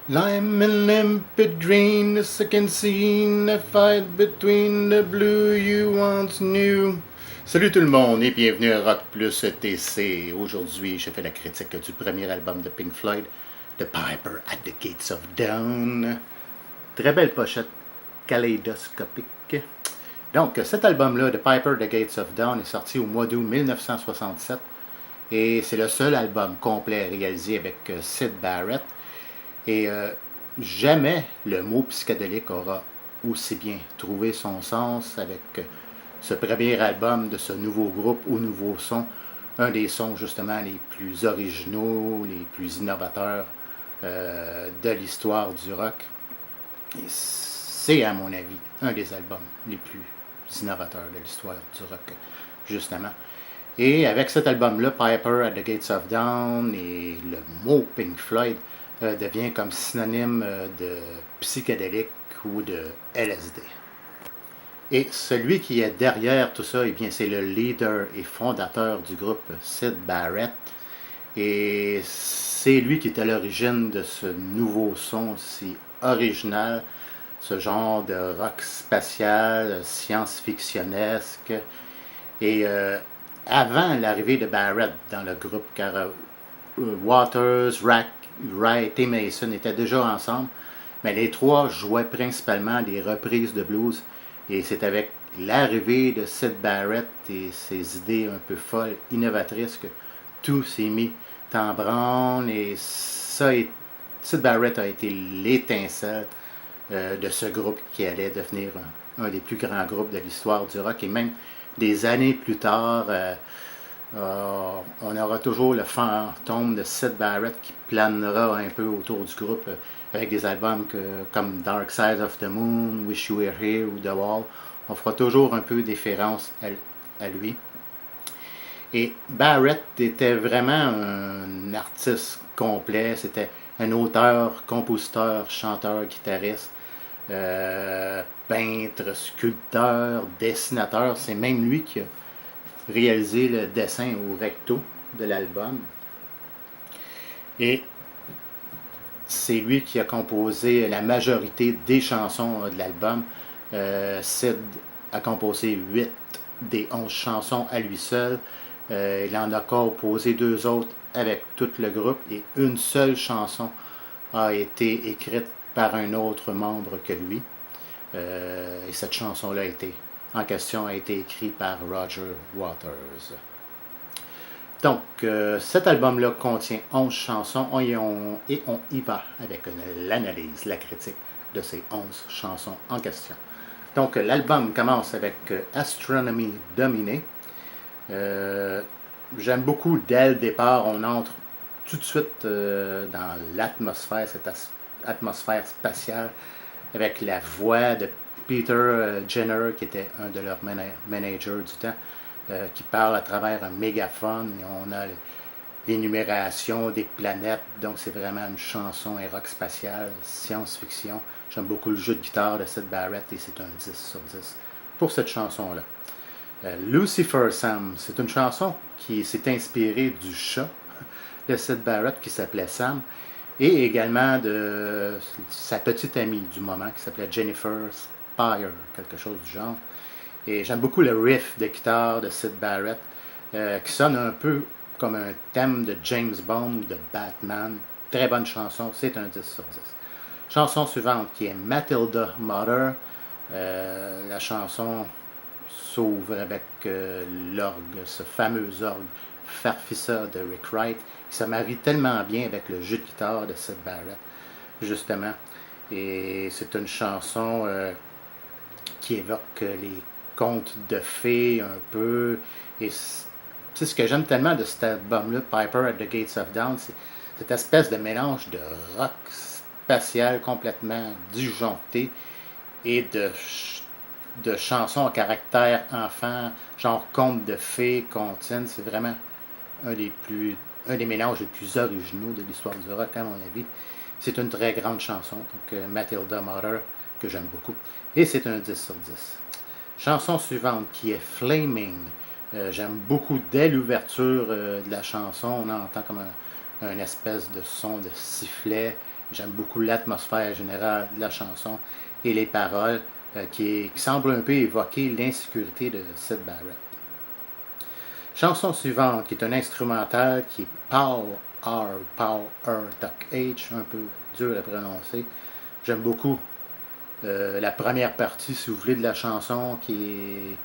Lime and limpid green, the second scene, a fight between the blue you once knew. Salut tout le monde et bienvenue à Rock Plus ETC. Aujourd'hui, je fais la critique du premier album de Pink Floyd, The Piper at the Gates of Dawn. Très belle pochette kaléidoscopique. Donc, cet album-là, The Piper at the Gates of Dawn, est sorti au mois d'août 1967 et c'est le seul album complet réalisé avec Syd Barrett. Et jamais le mot psychédélique aura aussi bien trouvé son sens avec ce premier album de ce nouveau groupe au nouveau son. Un des sons justement les plus originaux, les plus innovateurs de l'histoire du rock. Et c'est à mon avis un des albums les plus innovateurs de l'histoire du rock, justement. Et avec cet album-là, Piper at the Gates of Dawn, et le mot Pink Floyd devient comme synonyme de psychédélique ou de LSD. Et celui qui est derrière tout ça, eh bien, c'est le leader et fondateur du groupe, Syd Barrett. Et c'est lui qui est à l'origine de ce nouveau son si original, ce genre de rock spatial, science-fictionnesque. Et avant l'arrivée de Barrett dans le groupe, car Waters, Wright et Mason étaient déjà ensemble, mais les trois jouaient principalement des reprises de blues. Et c'est avec l'arrivée de Syd Barrett et ses idées un peu folles, innovatrices, que tout s'est mis en branle. Et Syd Barrett a été l'étincelle de ce groupe qui allait devenir un des plus grands groupes de l'histoire du rock. Et même des années plus tard, on aura toujours le fantôme de Syd Barrett qui planera un peu autour du groupe avec des albums comme Dark Side of the Moon, Wish You Were Here ou The Wall. On fera toujours un peu déférence à lui. Et Barrett était vraiment un artiste complet. C'était un auteur, compositeur, chanteur, guitariste, peintre, sculpteur, dessinateur. C'est même lui qui a réalisé le dessin au recto de l'album. Et c'est lui qui a composé la majorité des chansons de l'album. Syd a composé 8 des 11 chansons à lui seul. Il en a composé 2 autres avec tout le groupe et une seule chanson a été écrite par un autre membre que lui. Et cette chanson-là en question a été écrite par Roger Waters. Donc, cet album-là contient 11 chansons et on y va avec l'analyse, la critique de ces 11 chansons en question. Donc, l'album commence avec Astronomy Dominée. J'aime beaucoup, dès le départ, on entre tout de suite dans l'atmosphère, cette atmosphère spatiale, avec la voix de Peter Jenner, qui était un de leurs managers du temps, qui parle à travers un mégaphone. Et on a l'énumération des planètes, donc c'est vraiment une chanson, un rock spatial, science-fiction. J'aime beaucoup le jeu de guitare de Syd Barrett et c'est un 10 sur 10 pour cette chanson-là. Lucifer Sam, c'est une chanson qui s'est inspirée du chat de Syd Barrett qui s'appelait Sam et également de sa petite amie du moment qui s'appelait Jennifer Spire, quelque chose du genre. Et j'aime beaucoup le riff de guitare de Syd Barrett qui sonne un peu comme un thème de James Bond ou de Batman. Très bonne chanson, c'est un 10 sur 10. Chanson suivante qui est Matilda Mother. La chanson s'ouvre avec l'orgue, ce fameux orgue Farfisa de Rick Wright, qui se marie tellement bien avec le jeu de guitare de Syd Barrett, justement. Et c'est une chanson qui évoque les contes de fées un peu. Et c'est ce que j'aime tellement de cet album-là, Piper at the Gates of Dawn, c'est cette espèce de mélange de rock spatial complètement disjoncté et de chansons à caractère enfant, genre contes de fées, comptines. C'est vraiment un des mélanges les plus originaux de l'histoire du rock, à mon avis. C'est une très grande chanson, donc Matilda Mother, que j'aime beaucoup. Et c'est un 10 sur 10. Chanson suivante qui est Flaming. J'aime beaucoup dès l'ouverture de la chanson, on entend comme un espèce de son de sifflet J'aime beaucoup l'atmosphère générale de la chanson et les paroles qui semblent un peu évoquer l'insécurité de Syd Barrett. Chanson suivante, qui est un instrumental qui est Power R, Power H, un peu dur à prononcer. J'aime beaucoup la première partie, si vous voulez, de la chanson, qui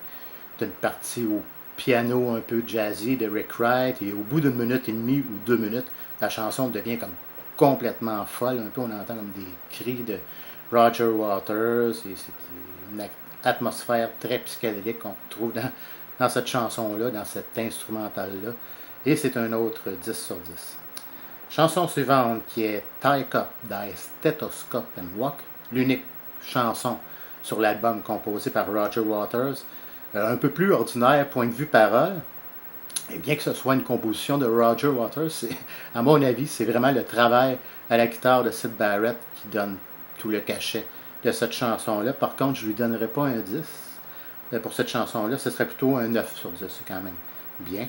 est une partie au piano un peu jazzy de Rick Wright. Et au bout d'une minute et demie ou 2 minutes, la chanson devient comme complètement folle. Un peu, on entend comme des cris de Roger Waters. Et c'est une atmosphère très psychédélique qu'on retrouve dans cette chanson-là, dans cet instrumental-là. Et c'est un autre 10 sur 10. Chanson suivante qui est Tie Up Thy Stethoscope and Walk, l'unique chanson sur l'album composé par Roger Waters. Un peu plus ordinaire point de vue parole. Et bien que ce soit une composition de Roger Waters, à mon avis, c'est vraiment le travail à la guitare de Syd Barrett qui donne tout le cachet de cette chanson-là. Par contre, je ne lui donnerai pas un 10 pour cette chanson-là. Ce serait plutôt un 9 sur 10, c'est quand même bien.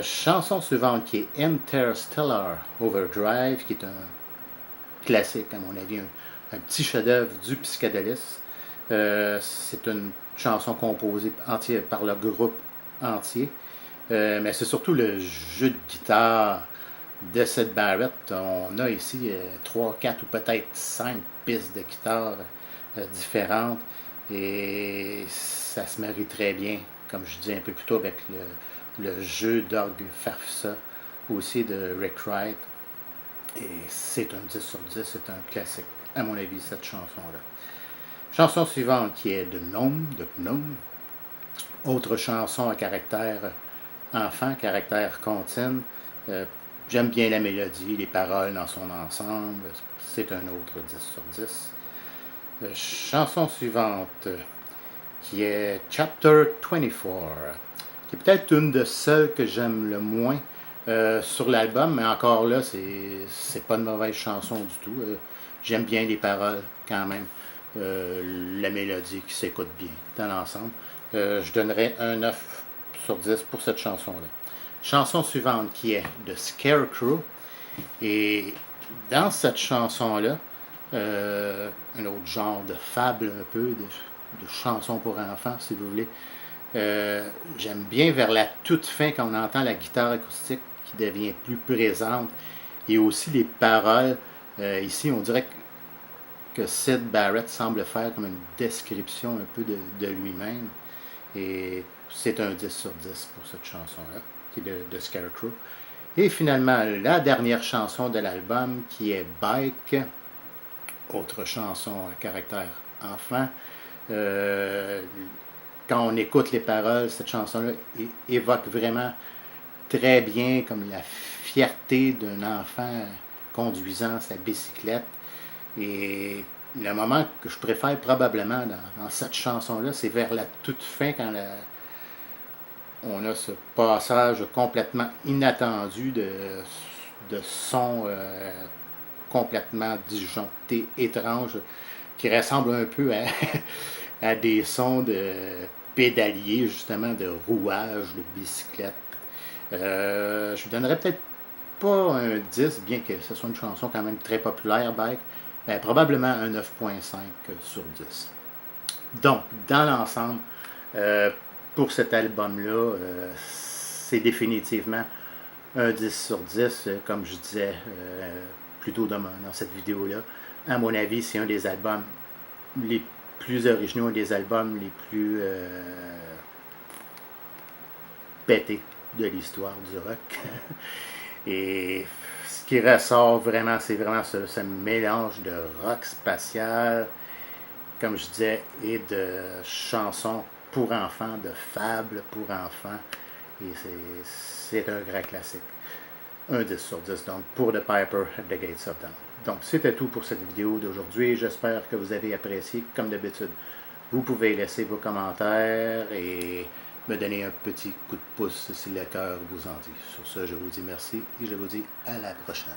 Chanson suivante qui est Interstellar Overdrive, qui est un classique, à mon avis, un petit chef-d'œuvre du psychédélisme. C'est une chanson composée entière par le groupe entier. Mais c'est surtout le jeu de guitare de Syd Barrett. On a ici 3, 4 ou peut-être 5 pistes de guitare différentes. Et ça se marie très bien, comme je disais un peu plus tôt, avec le jeu d'orgue farfisa aussi de Rick Wright. Et c'est un 10 sur 10, c'est un classique, à mon avis, cette chanson-là. Chanson suivante qui est de Gnome. Autre chanson à caractère enfant, caractère comptine. J'aime bien la mélodie, les paroles dans son ensemble. C'est un autre 10 sur 10. Chanson suivante qui est Chapter 24, qui est peut-être une de celles que j'aime le moins sur l'album, mais encore là, c'est pas une mauvaise chanson du tout. J'aime bien les paroles quand même, la mélodie qui s'écoute bien dans l'ensemble. Je donnerais un 9 sur 10 pour cette chanson-là. Chanson suivante qui est de Scarecrow. Et dans cette chanson-là, un autre genre de fable un peu, de chanson pour enfants, si vous voulez. J'aime bien vers la toute fin quand on entend la guitare acoustique qui devient plus présente et aussi les paroles. Ici, on dirait que Syd Barrett semble faire comme une description un peu de lui-même. Et c'est un 10 sur 10 pour cette chanson-là, qui est de Scarecrow. Et finalement, la dernière chanson de l'album qui est Bike, autre chanson à caractère enfant. Quand on écoute les paroles, cette chanson-là évoque vraiment très bien comme la fierté d'un enfant conduisant sa bicyclette. Et le moment que je préfère probablement dans cette chanson-là, c'est vers la toute fin quand on a ce passage complètement inattendu de sons complètement disjonctés, étranges, qui ressemblent un peu à des sons de pédalier, justement, de rouage, de bicyclette. Je lui donnerais peut-être pas un 10, bien que ce soit une chanson quand même très populaire, Bike, mais probablement un 9.5 sur 10. Donc, dans l'ensemble, pour cet album-là, c'est définitivement un 10 sur 10, comme je disais plus tôt dans cette vidéo-là. À mon avis, c'est un des albums les plus originaux, un des albums les plus pétés de l'histoire du rock. Et ce qui ressort vraiment, c'est vraiment ce mélange de rock spatial, comme je disais, et de chansons pour enfants, de fables pour enfants. Et c'est un grand classique. Un 10 sur 10, donc, pour The Piper at the Gates of Dawn. Donc, c'était tout pour cette vidéo d'aujourd'hui. J'espère que vous avez apprécié. Comme d'habitude, vous pouvez laisser vos commentaires et me donner un petit coup de pouce si le cœur vous en dit. Sur ce, je vous dis merci et je vous dis à la prochaine.